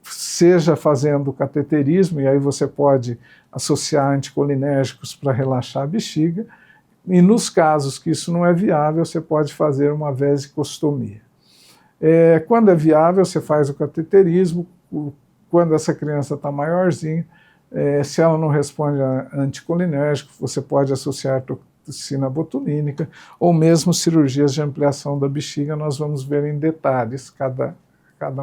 Seja fazendo cateterismo, e aí você pode associar anticolinérgicos para relaxar a bexiga, e nos casos que isso não é viável, você pode fazer uma vesicostomia. Quando é viável, você faz o cateterismo, quando essa criança está maiorzinha, se ela não responde a anticolinérgico, você pode associar toxina botulínica, ou mesmo cirurgias de ampliação da bexiga, nós vamos ver em detalhes cada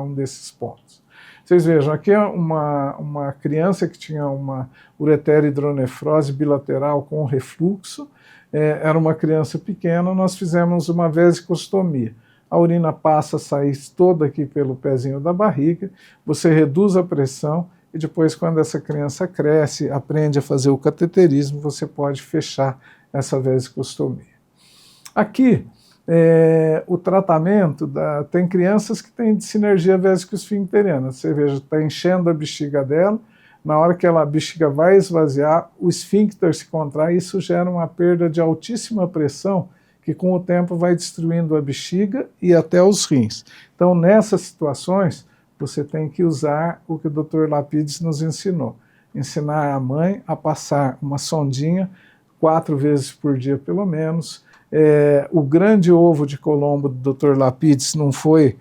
um desses pontos. Vocês vejam, aqui é uma criança que tinha uma ureterohidronefrose bilateral com refluxo, era uma criança pequena, nós fizemos uma vesicostomia. A urina passa a sair toda aqui pelo pezinho da barriga, você reduz a pressão e depois, quando essa criança cresce, aprende a fazer o cateterismo, você pode fechar essa vesicostomia. Aqui, o tratamento, tem crianças que têm sinergia vésico-esfincteriana. Você veja, está enchendo a bexiga dela, na hora que a bexiga vai esvaziar, o esfíncter se contrai e isso gera uma perda de altíssima pressão, que com o tempo vai destruindo a bexiga e até os rins. Então, nessas situações, você tem que usar o que o Dr. Lapides nos ensinou. Ensinar a mãe a passar uma sondinha 4 vezes por dia, pelo menos. O grande ovo de Colombo do Dr. Lapides não foi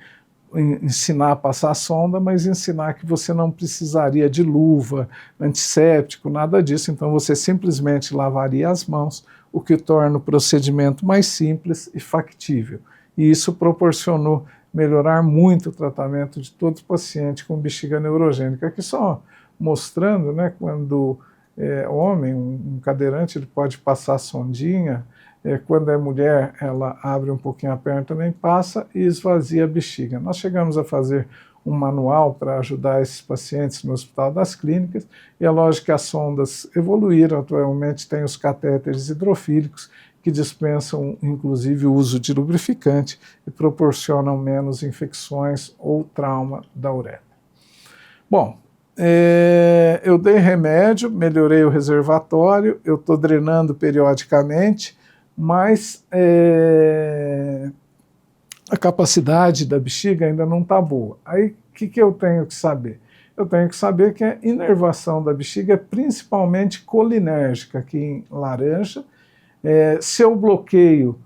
ensinar a passar a sonda, mas ensinar que você não precisaria de luva, antisséptico, nada disso. Então, você simplesmente lavaria as mãos, o que torna o procedimento mais simples e factível. E isso proporcionou melhorar muito o tratamento de todo paciente com bexiga neurogênica. Aqui só mostrando, né, quando homem, um cadeirante, ele pode passar sondinha, quando é mulher, ela abre um pouquinho a perna, também passa e esvazia a bexiga. Nós chegamos a fazer um manual para ajudar esses pacientes no Hospital das Clínicas, e é lógico que as sondas evoluíram, atualmente tem os catéteres hidrofílicos, que dispensam inclusive o uso de lubrificante e proporcionam menos infecções ou trauma da uretra. Bom, eu dei remédio, melhorei o reservatório, eu estou drenando periodicamente, mas a capacidade da bexiga ainda não está boa. Aí, o que eu tenho que saber? Eu tenho que saber que a inervação da bexiga é principalmente colinérgica, aqui em laranja. Se eu bloqueio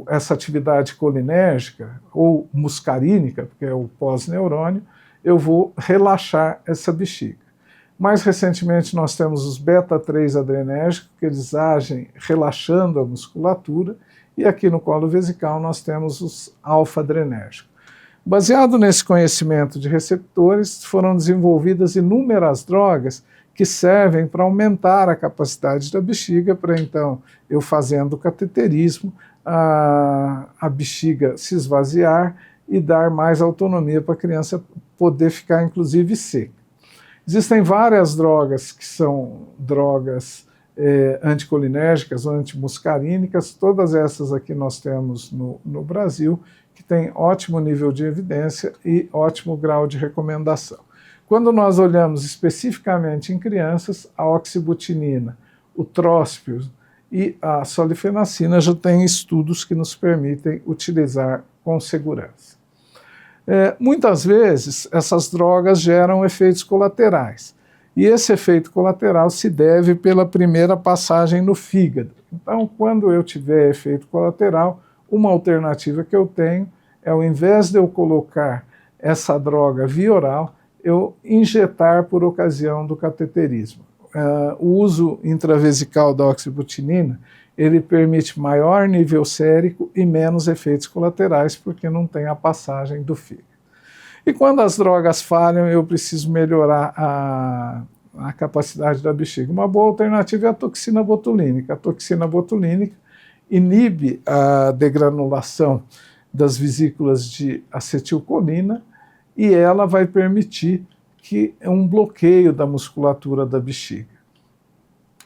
essa atividade colinérgica ou muscarínica, porque é o pós-neurônio, eu vou relaxar essa bexiga. Mais recentemente nós temos os beta-3 adrenérgicos, que eles agem relaxando a musculatura, e aqui no colo vesical nós temos os alfa-adrenérgicos. Baseado nesse conhecimento de receptores, foram desenvolvidas inúmeras drogas que servem para aumentar a capacidade da bexiga, para então, eu fazendo o cateterismo, a bexiga se esvaziar e dar mais autonomia para a criança poder ficar, inclusive, seca. Existem várias drogas que são drogas anticolinérgicas ou antimuscarínicas, todas essas aqui nós temos no Brasil, que têm ótimo nível de evidência e ótimo grau de recomendação. Quando nós olhamos especificamente em crianças, a oxibutinina, o tróspido e a solifenacina já têm estudos que nos permitem utilizar com segurança. Muitas vezes, essas drogas geram efeitos colaterais, e esse efeito colateral se deve pela primeira passagem no fígado. Então, quando eu tiver efeito colateral, uma alternativa que eu tenho é, ao invés de eu colocar essa droga via oral, eu injetar por ocasião do cateterismo. O uso intravesical da oxibutinina, ele permite maior nível sérico e menos efeitos colaterais, porque não tem a passagem do fígado. E quando as drogas falham, eu preciso melhorar a capacidade da bexiga. Uma boa alternativa é a toxina botulínica. A toxina botulínica inibe a degranulação das vesículas de acetilcolina, e ela vai permitir que um bloqueio da musculatura da bexiga.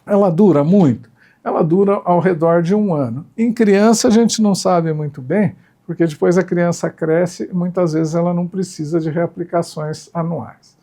Ela dura muito? Ela dura ao redor de 1 ano. Em criança a gente não sabe muito bem, porque depois a criança cresce e muitas vezes ela não precisa de reaplicações anuais.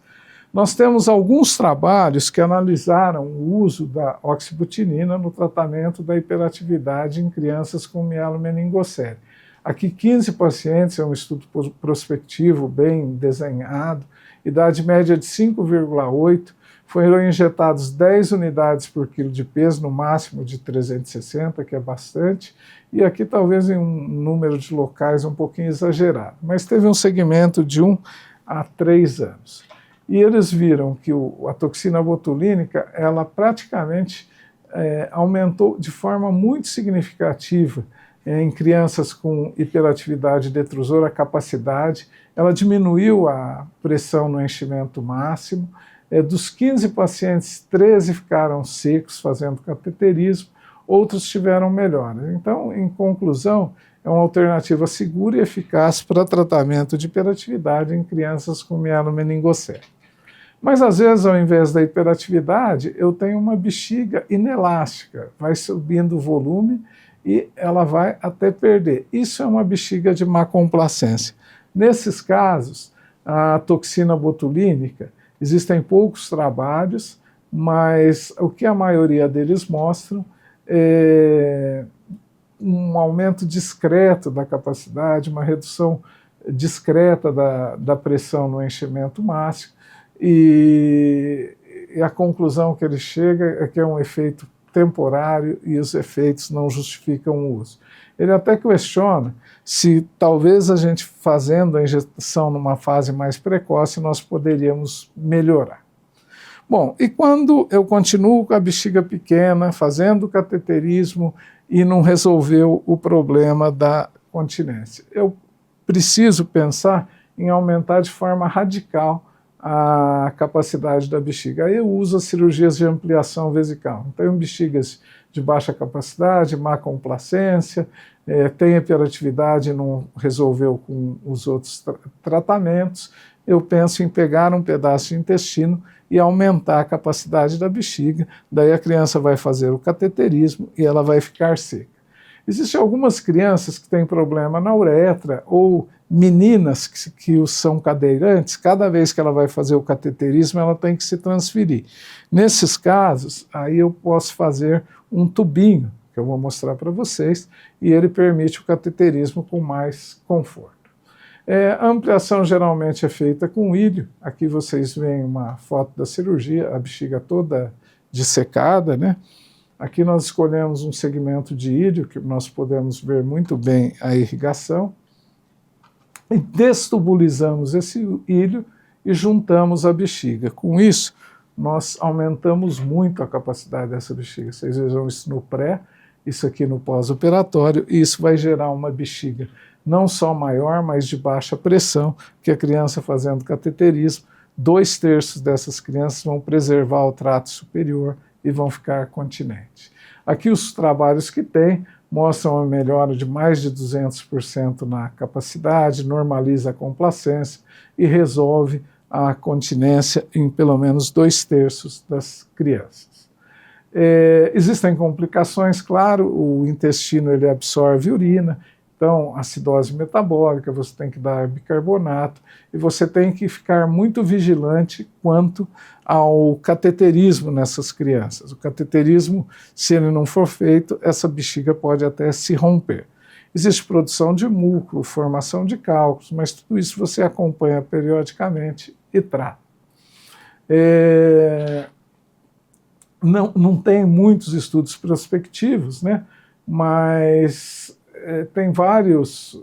Nós temos alguns trabalhos que analisaram o uso da oxibutinina no tratamento da hiperatividade em crianças com mielomeningocele. Aqui 15 pacientes, é um estudo prospectivo bem desenhado, idade média de 5,8, foram injetados 10 unidades por quilo de peso, no máximo de 360, que é bastante, e aqui talvez em um número de locais um pouquinho exagerado, mas teve um segmento de 1 a 3 anos. E eles viram que a toxina botulínica, ela praticamente aumentou de forma muito significativa em crianças com hiperatividade detrusora, a capacidade, ela diminuiu a pressão no enchimento máximo. Dos 15 pacientes, 13 ficaram secos fazendo cateterismo, outros tiveram melhora. Então, em conclusão, é uma alternativa segura e eficaz para tratamento de hiperatividade em crianças com mielomeningocele. Mas, às vezes, ao invés da hiperatividade, eu tenho uma bexiga inelástica, vai subindo o volume e ela vai até perder. Isso é uma bexiga de má complacência. Nesses casos, a toxina botulínica, existem poucos trabalhos, mas o que a maioria deles mostram é um aumento discreto da capacidade, uma redução discreta da pressão no enchimento máximo, e a conclusão que ele chega é que é um efeito temporário e os efeitos não justificam o uso. Ele até questiona se talvez a gente fazendo a injeção numa fase mais precoce nós poderíamos melhorar. Bom, e quando eu continuo com a bexiga pequena, fazendo cateterismo e não resolveu o problema da continência? Eu preciso pensar em aumentar de forma radical a capacidade da bexiga. Aí eu uso as cirurgias de ampliação vesical. Então, bexigas de baixa capacidade, má complacência, tem hiperatividade e não resolveu com os outros tratamentos, eu penso em pegar um pedaço de intestino e aumentar a capacidade da bexiga, daí a criança vai fazer o cateterismo e ela vai ficar seca. Existem algumas crianças que têm problema na uretra ou meninas que são cadeirantes, cada vez que ela vai fazer o cateterismo, ela tem que se transferir. Nesses casos, aí eu posso fazer um tubinho, que eu vou mostrar para vocês, e ele permite o cateterismo com mais conforto. A ampliação geralmente é feita com ilho. Aqui vocês veem uma foto da cirurgia, a bexiga toda dissecada, né? Aqui nós escolhemos um segmento de íleo, que nós podemos ver muito bem a irrigação, e destubulizamos esse íleo e juntamos a bexiga. Com isso, nós aumentamos muito a capacidade dessa bexiga. Vocês vejam isso no pré, isso aqui no pós-operatório, e isso vai gerar uma bexiga não só maior, mas de baixa pressão, que a criança fazendo cateterismo, 2/3 dessas crianças vão preservar o trato superior e vão ficar continentes. Aqui os trabalhos que tem mostram uma melhora de mais de 200% na capacidade, normaliza a complacência e resolve a continência em pelo menos 2/3 das crianças. Existem complicações, claro, o intestino ele absorve urina, então acidose metabólica, você tem que dar bicarbonato e você tem que ficar muito vigilante quanto ao cateterismo nessas crianças. O cateterismo, se ele não for feito, essa bexiga pode até se romper. Existe produção de muco, formação de cálculos, mas tudo isso você acompanha periodicamente e trata. Não tem muitos estudos prospectivos, né? Mas tem várias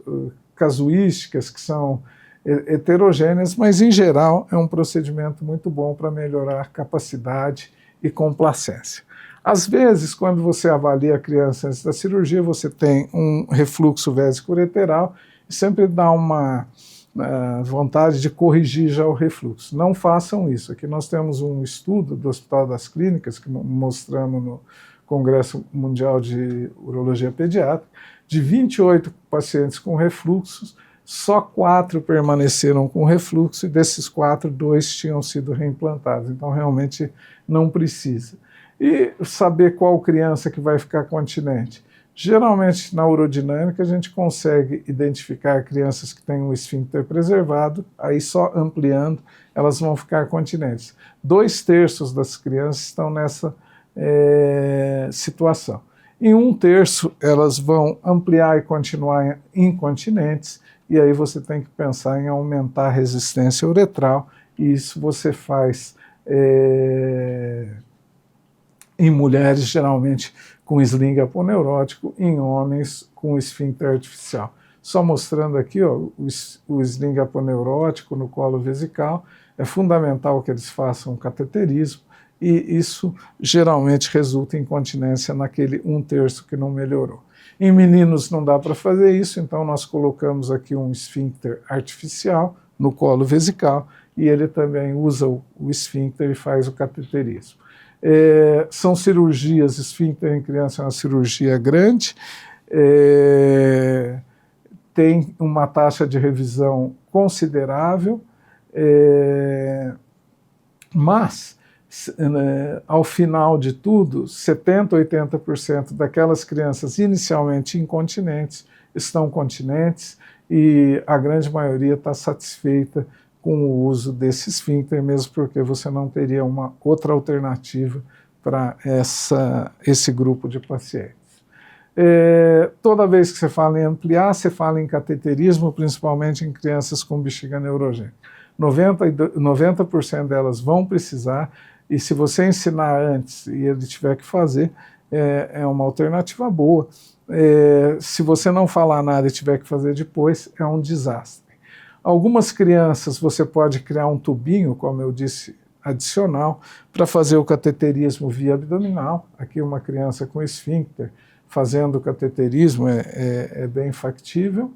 casuísticas que são heterogêneas, mas em geral é um procedimento muito bom para melhorar a capacidade e complacência. Às vezes, quando você avalia a criança antes da cirurgia, você tem um refluxo vésico-ureteral e sempre dá uma vontade de corrigir já o refluxo. Não façam isso. Aqui nós temos um estudo do Hospital das Clínicas, que mostramos no Congresso Mundial de Urologia Pediátrica, de 28 pacientes com refluxos, só 4 permaneceram com refluxo e desses 4, 2 tinham sido reimplantados. Então, realmente não precisa. E saber qual criança que vai ficar continente. Geralmente, na urodinâmica, a gente consegue identificar crianças que têm um esfíncter preservado, aí só ampliando, elas vão ficar continentes. 2/3 das crianças estão nessa situação. Em 1/3, elas vão ampliar e continuar incontinentes, e aí você tem que pensar em aumentar a resistência uretral, e isso você faz em mulheres, geralmente com sling aponeurótico, em homens com esfíncter artificial. Só mostrando aqui, ó, o sling aponeurótico no colo vesical, é fundamental que eles façam cateterismo, e isso geralmente resulta em incontinência naquele 1/3 que não melhorou. Em meninos não dá para fazer isso, então nós colocamos aqui um esfíncter artificial no colo vesical, e ele também usa o esfíncter e faz o cateterismo. São cirurgias, esfíncter em criança é uma cirurgia grande, tem uma taxa de revisão considerável, mas ao final de tudo, 70%, 80% daquelas crianças inicialmente incontinentes estão continentes e a grande maioria está satisfeita com o uso desse esfíncter, mesmo porque você não teria uma outra alternativa para esse grupo de pacientes. Toda vez que você fala em ampliar, você fala em cateterismo, principalmente em crianças com bexiga neurogênica. 90% delas vão precisar, e se você ensinar antes e ele tiver que fazer, é uma alternativa boa. Se você não falar nada e tiver que fazer depois, é um desastre. Algumas crianças você pode criar um tubinho, como eu disse, adicional, para fazer o cateterismo via abdominal. Aqui uma criança com esfíncter fazendo o cateterismo é bem factível.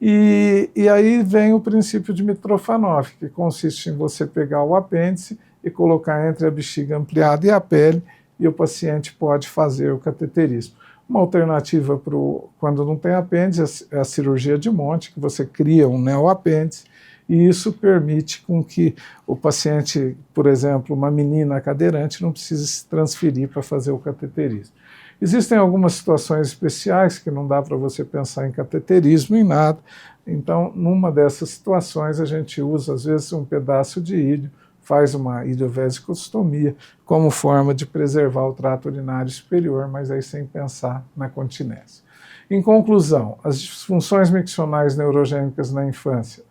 E aí vem o princípio de Mitrofanoff, que consiste em você pegar o apêndice e colocar entre a bexiga ampliada e a pele, e o paciente pode fazer o cateterismo. Uma alternativa quando não tem apêndice é a cirurgia de monte, que você cria um neoapêndice, e isso permite com que o paciente, por exemplo, uma menina cadeirante, não precise se transferir para fazer o cateterismo. Existem algumas situações especiais que não dá para você pensar em cateterismo em nada, então numa dessas situações a gente usa às vezes um pedaço de íleo, faz uma iliovesicostomia como forma de preservar o trato urinário superior, mas aí sem pensar na continência. Em conclusão, as disfunções miccionais neurogênicas na infância.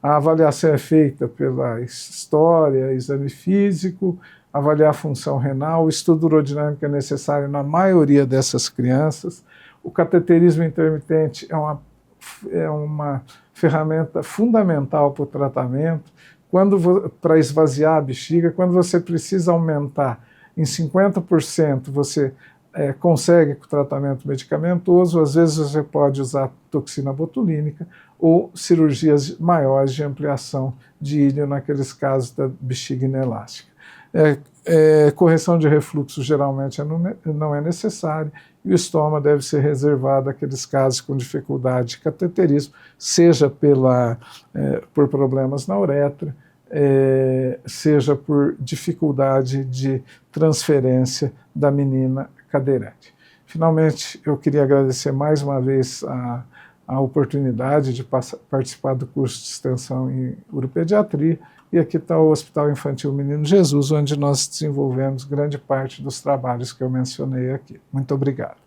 A avaliação é feita pela história, exame físico, avaliar a função renal, o estudo urodinâmico é necessário na maioria dessas crianças. O cateterismo intermitente é uma ferramenta fundamental para o tratamento, para esvaziar a bexiga. Quando você precisa aumentar em 50%, você consegue com o tratamento medicamentoso. Às vezes você pode usar toxina botulínica ou cirurgias maiores de ampliação de íleo naqueles casos da bexiga inelástica. Correção de refluxo geralmente não é necessária, e o estômago deve ser reservado àqueles casos com dificuldade de cateterismo, seja por problemas na uretra, seja por dificuldade de transferência da menina cadeirante. Finalmente, eu queria agradecer mais uma vez a oportunidade de participar do curso de extensão em uropediatria, e aqui está o Hospital Infantil Menino Jesus, onde nós desenvolvemos grande parte dos trabalhos que eu mencionei aqui. Muito obrigado.